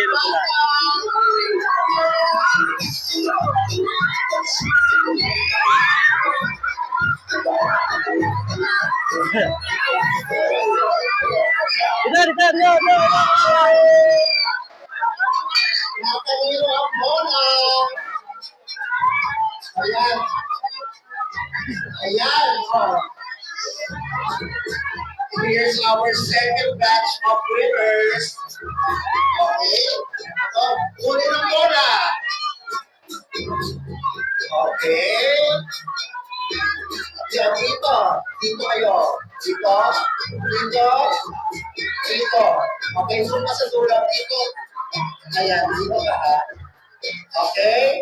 yellow pula. Ito. Nakaniro ang bola. Ayan. Ayan. Oh. Here's our second batch of winners. Okay. Ito. Uli ng bola. Okay. Diyan, dito. Dito kayo. Dito. Dito. Dito. Okay, zoom ka sa dulo. Dito. Ayan, dito ka ha. Okay.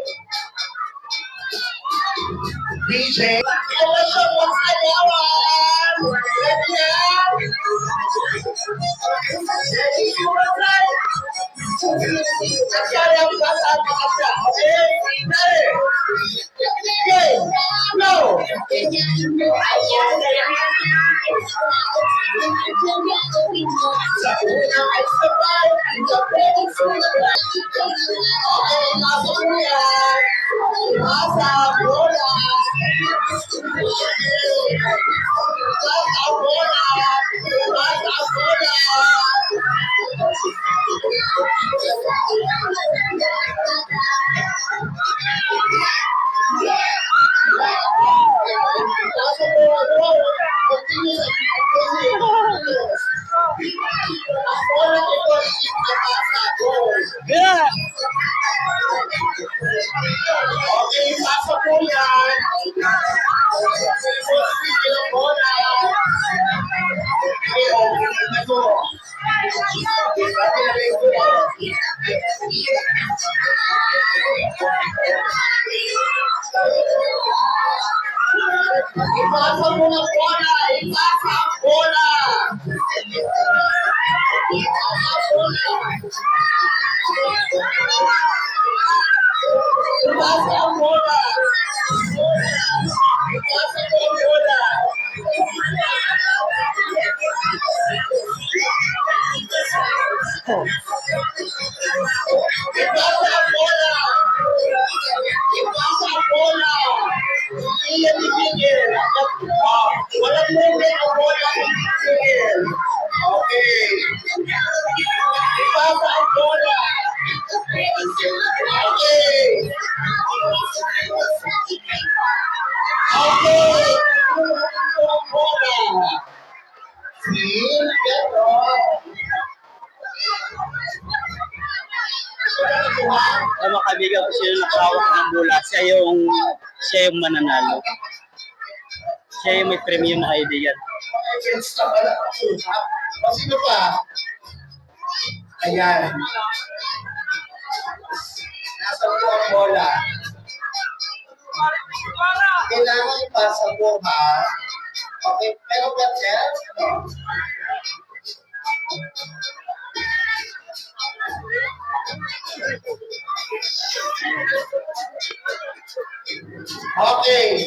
DJ. Ano siya po sa yawan? Ganyan. Nagsari ang bata at makasya. Okay? Okay. No. Sa una ay sabay. Okay, nasa una. Nasa bola. Nasa bola. Nasa bola. Yeah. Okay, pasa po yan. Ilang bola. Ito. Ipasa mo ng bola. Ipasa ang bola. Ipasa ang bola. Ipasa ang bola. Ipasa mo ang bola. Ipasa ang bola. Ipasa ang bola. Hindi yan ipigil. Walang movement ang bola. Ipigil. Okay. Ipasa ang bola. Okay. Okay. Ang bola. See? Pero. Ang mga kaibigan ko sino nakahawak ng bola, siya yung mananalo. Siya yung may premium na kaibigan. O sino pa? Ayan. Nasa po ang bola. Kailangan ipasa mo ha. Okay, pero ba Jeff? Okay.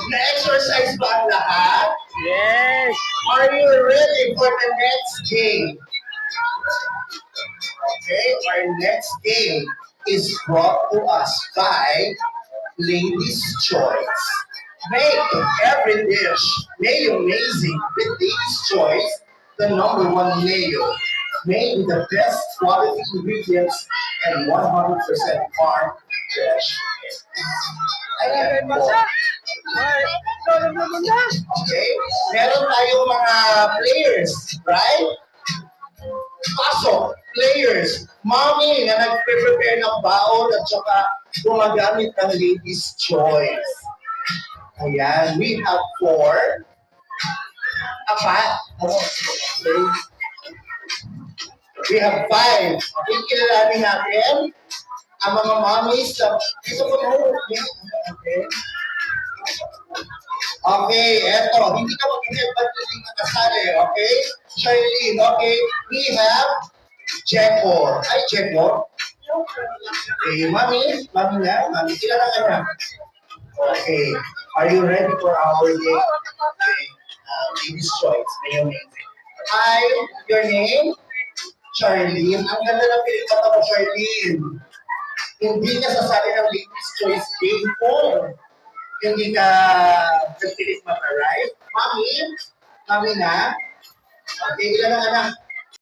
Na-exercise ba ang lahat? Yes! Are you ready for the next game? Okay, our next game is brought to us by Lady's Choice. Make every dish mayo-amazing with Lady's Choice, the #1 mayo. Made with the best quality ingredients and 100% farm fresh. Ayan po. Okay? Meron tayong mga players, right? Pasok, players, mommy na nagpe-prepare ng baon at saka gumagamit ng Lady's Choice. Ayan, we have 4. Apat. Okay. We have 5. Okay, kilalanin natin ang mga mommies na dito po na. Okay. Okay, eto. Hindi ka mag-inip, ba't hindi ka kasali, okay? Charlene, okay? We have Jeko. Hi, Jeko. Okay, mami. Mami na. Mami, kilala ka na. Okay. Are you ready for our game? Okay. Lady's Choice. May amazing. Hi, your name? Charlene, ang ganda ng pilikata mo, Charlene. Hindi ka sasali ng Ladies' Choice Game kung hindi ka nagpilit mata, right? Mami? Mami na? Okay, ilan ang anak?